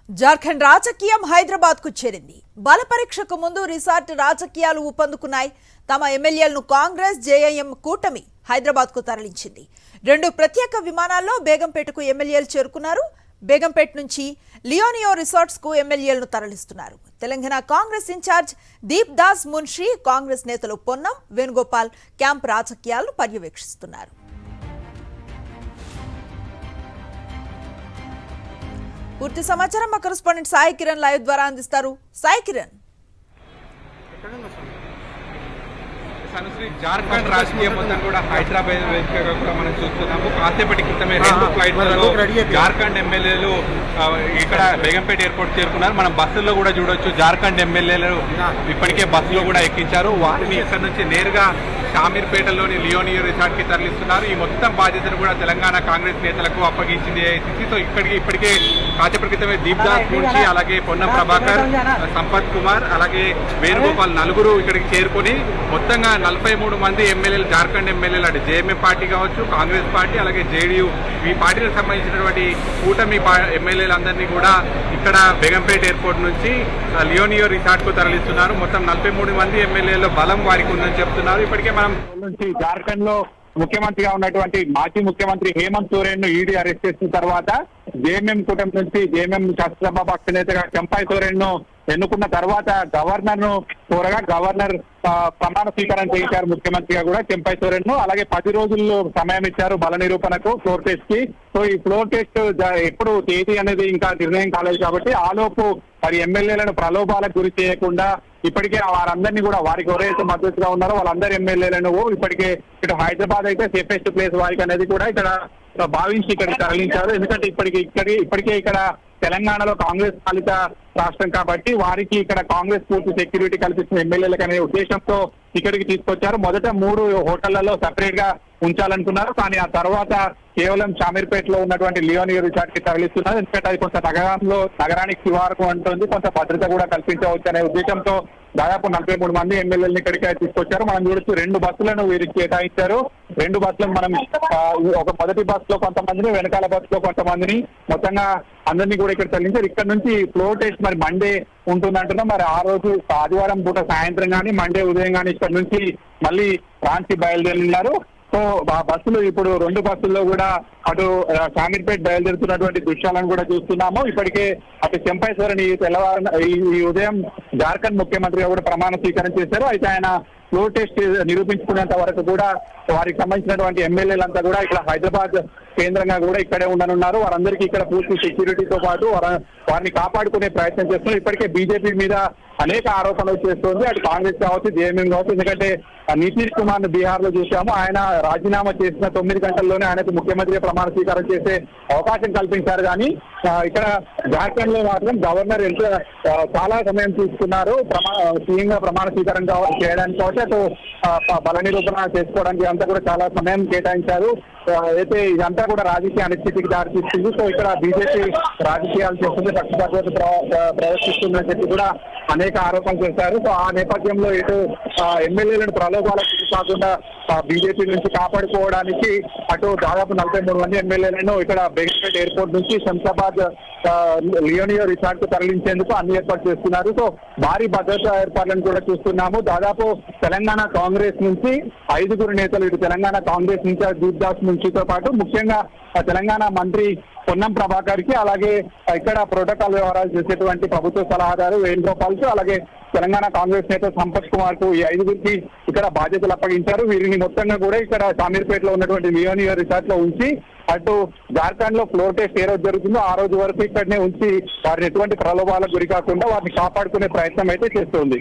జార్ఖండ్ రాజకీయం హైదరాబాద్ కు చేరింది. బల పరీక్షకు ముందు రిసార్ట్ రాజకీయాలు ఊపందుకున్నాయి. తమ ఎమ్మెల్యేలను కాంగ్రెస్ జేఎంఎం కూటమి హైదరాబాద్ కు తరలించింది. 2 ప్రత్యేక విమానాల్లో బేగంపేటకు ఎమ్మెల్యేలు చేరుకున్నారు. బేగంపేట నుంచి లియోనియో రిసార్ట్స్ కు ఎమ్మెల్యేలను తరలిస్తున్నారు. తెలంగాణ కాంగ్రెస్ ఇన్ఛార్జ్ దీప్ దాస్ మున్షి, కాంగ్రెస్ నేతలు పొన్నం వేణుగోపాల్ క్యాంప్ రాజకీయాలను పర్యవేక్షిస్తున్నారు. పూర్తి సమాచారం మా కరెస్పాండెంట్ సాయి కిరణ్ లైవ్ ద్వారా అందిస్తారు. సాయి కిరణ్, జార్ఖండ్ రాజకీయం మొత్తం కూడా హైదరాబాద్ వేదికగా కూడా మనం చూస్తున్నాము. కాసేపటి క్రితమే 2 ఫ్లైట్లలో జార్ఖండ్ ఎమ్మెల్యేలు ఇక్కడ బేగంపేట ఎయిర్పోర్ట్ చేరుకున్నారు. మనం బస్సుల్లో కూడా చూడొచ్చు, జార్ఖండ్ ఎమ్మెల్యేలు ఇప్పటికే బస్సులో కూడా ఎక్కించారు. వారిని ఇక్కడ నుంచి నేరుగా షామీర్పేటలోని లియోనియో రిసార్ట్ కి తరలిస్తున్నారు. ఈ మొత్తం బాధ్యతను కూడా తెలంగాణ కాంగ్రెస్ నేతలకు అప్పగించింది ఏఐసీసీ. సో ఇప్పటికే కాసేపటి క్రితమే దీప్ దాస్ మున్షి, అలాగే పొన్నం ప్రభాకర్, సంపత్ కుమార్, అలాగే వేణుగోపాల్ నలుగురు ఇక్కడికి చేరుకొని మొత్తంగా 43 మంది ఎమ్మెల్యేలు, జార్ఖండ్ ఎమ్మెల్యేలు, అంటే జేఎంఎం పార్టీ కావచ్చు, కాంగ్రెస్ పార్టీ, అలాగే జేడీయూ, ఈ పార్టీలకు సంబంధించినటువంటి కూటమి ఎమ్మెల్యేలందరినీ కూడా ఇక్కడ బేగంపేట ఎయిర్పోర్ట్ నుంచి లియోనియో రిసార్ట్ కు తరలిస్తున్నారు. మొత్తం 43 మంది ఎమ్మెల్యేలు బలం వారికి ఉందని చెప్తున్నారు. ఇప్పటికే మనం నుంచి జార్ఖండ్ లో ముఖ్యమంత్రిగా ఉన్నటువంటి మాజీ ముఖ్యమంత్రి హేమంత్ సోరెన్ ను ఈడీ అరెస్ట్ చేసిన తర్వాత జేఎంఎం కూటమి నుంచి జేఎంఎం శాసనసభ పక్ష నేతగా చంపై సోరెన్ ను ఎన్నుకున్న తర్వాత గవర్నర్ ను కోరగా గవర్నర్ ప్రమాణ స్వీకారం చేయించారు ముఖ్యమంత్రిగా కూడా చంపై సోరెన్ ను. అలాగే 10 రోజుల్లో సమయం ఇచ్చారు బల నిరూపణకు, ఫ్లోర్ టెస్ట్ కి. సో ఈ ఫ్లోర్ టెస్ట్ ఎప్పుడు తేదీ అనేది ఇంకా నిర్ణయం కాలేదు కాబట్టి ఆలోపు మరి ఎమ్మెల్యేలను ప్రలోభాలకు గురి చేయకుండా ఇప్పటికే వారందరినీ కూడా వారికి ఎవరైతే మద్దతుగా ఉన్నారో వాళ్ళందరి ఎమ్మెల్యేలను ఇప్పటికే ఇటు హైదరాబాద్ అయితే సేఫెస్ట్ ప్లేస్ వారికి అనేది కూడా ఇక్కడ భావించి ఇక్కడికి తరలించారు. ఎందుకంటే ఇప్పటికే ఇక్కడ తెలంగాణలో కాంగ్రెస్ పాలిత రాష్ట్రం కాబట్టి వారికి ఇక్కడ కాంగ్రెస్ పూర్తి సెక్యూరిటీ కల్పిస్తున్న ఎమ్మెల్యేలకు అనే ఉద్దేశంతో ఇక్కడికి తీసుకొచ్చారు. మొదట 3 హోటళ్లలో సెపరేట్ గా ఉంచాలనుకున్నారు, కానీ ఆ తర్వాత కేవలం షామీర్పేటలో ఉన్నటువంటి లియోనియో రిసార్ట్ కి తరలిస్తున్నారు. ఎందుకంటే అది కొంత నగరానికి శివారుకు ఉంటుంది, కొంత భద్రత కూడా కల్పించవచ్చు అనే ఉద్దేశంతో దాదాపు 43 మంది ఎమ్మెల్యేలను ఇక్కడికి తీసుకొచ్చారు. మనం చూడొచ్చు, 2 బస్సులను వీరికి కేటాయించారు. 2 బస్సులను మనం ఒక మొదటి బస్ లో కొంతమందిని, వెనకాల బస్ లో కొంతమందిని, మొత్తంగా అందరినీ కూడా ఇక్కడ తరలించారు. ఇక్కడ నుంచి ఫ్లోర్ టెస్ట్ మరి మండే ఉంటుందంటున్నాం. మరి ఆ రోజు ఆదివారం పూట సాయంత్రం కానీ మండే ఉదయం కానీ ఇక్కడ నుంచి మళ్ళీ రాంచి బయలుదేరున్నారు. సో ఆ బస్సులు ఇప్పుడు 2 బస్సుల్లో కూడా అటు షామీర్పేట బయలుదేరుతున్నటువంటి దృశ్యాలను కూడా చూస్తున్నాము. ఇప్పటికే అటు చంపై సోరెన్ ఈ ఉదయం జార్ఖండ్ ముఖ్యమంత్రిగా కూడా ప్రమాణ స్వీకారం చేశారు. అయితే ఆయన ఫ్లోర్ టెస్ట్ నిరూపించుకునేంత వరకు కూడా వారికి సంబంధించినటువంటి ఎమ్మెల్యేలంతా కూడా ఇక్కడ హైదరాబాద్ కేంద్రంగా కూడా ఇక్కడే ఉండనున్నారు. వారందరికీ ఇక్కడ పూర్తి సెక్యూరిటీతో పాటు వారిని కాపాడుకునే ప్రయత్నం చేస్తున్నారు. ఇప్పటికే బీజేపీ మీద అనేక ఆరోపణలు చేస్తుంది, అటు కాంగ్రెస్ కావచ్చు, జేఎంఎం కావచ్చు. ఎందుకంటే నితీష్ కుమార్ ను బీహార్ లో చూసాము, ఆయన రాజీనామా చేసిన 9 గంటల్లోనే ఆయనకు ముఖ్యమంత్రి ప్రమాణ స్వీకారం చేసే అవకాశం కల్పించారు. కానీ ఇక్కడ జార్ఖండ్ లో మాత్రం గవర్నర్ ఎంత చాలా సమయం తీసుకున్నారు సీఎం గా ప్రమాణ స్వీకారం చేయడానికి కాబట్టి అటు బల నిరూపణ చేసుకోవడానికి అంతా కూడా చాలా సమయం కేటాయించారు. అయితే ఇదంతా కూడా రాజకీయ అనిశ్చితికి దారితీస్తుంది. సో ఇక్కడ బీజేపీ రాజకీయాలు చేస్తుంది, పక్షపాత ప్రదర్శిస్తుందని చెప్పి కూడా అనేక ఆరోపణలు చేశారు. సో ఆ నేపథ్యంలో ఇటు ఎమ్మెల్యేలను ప్రలోభాలకు కాకుండా బీజేపీ నుంచి కాపాడుకోవడానికి అటు దాదాపు 43 మంది ఎమ్మెల్యేలను ఇక్కడ బేగంపేట ఎయిర్పోర్ట్ నుంచి శంషాబాద్ లియోనియో రిసార్ట్ కు తరలించేందుకు అన్ని ఏర్పాటు చేస్తున్నారు. సో భారీ భద్రతా ఏర్పాట్లను కూడా చూస్తున్నాము. దాదాపు తెలంగాణ కాంగ్రెస్ నుంచి 5 నేతలు, ఇటు తెలంగాణ కాంగ్రెస్ నుంచి దీప్ దాస్ మున్షితో పాటు ముఖ్యంగా తెలంగాణ మంత్రి పొన్నం ప్రభాకర్ కి, అలాగే ఇక్కడ ప్రోటోకాల్ వ్యవహారాలు చేసేటువంటి ప్రభుత్వ సలహాదారు వేణుగోపాల్ కు, అలాగే తెలంగాణ కాంగ్రెస్ నేత సంపత్ కుమార్ కు, ఈ 5 ఇక్కడ బాధ్యతలు అప్పగించారు. వీరిని మొత్తంగా కూడా ఇక్కడ షామీర్పేటలో ఉన్నటువంటి లియోనియో రిసార్ట్ లో ఉంచి అటు జార్ఖండ్ లో ఫ్లోర్ టెస్ట్ ఏ రోజు జరుగుతుందో ఆ రోజు వరకు ఇక్కడనే ఉంచి వారిని ఎటువంటి ప్రలోభాలకు గురి కాకుండా వారిని కాపాడుకునే ప్రయత్నం అయితే చేస్తుంది.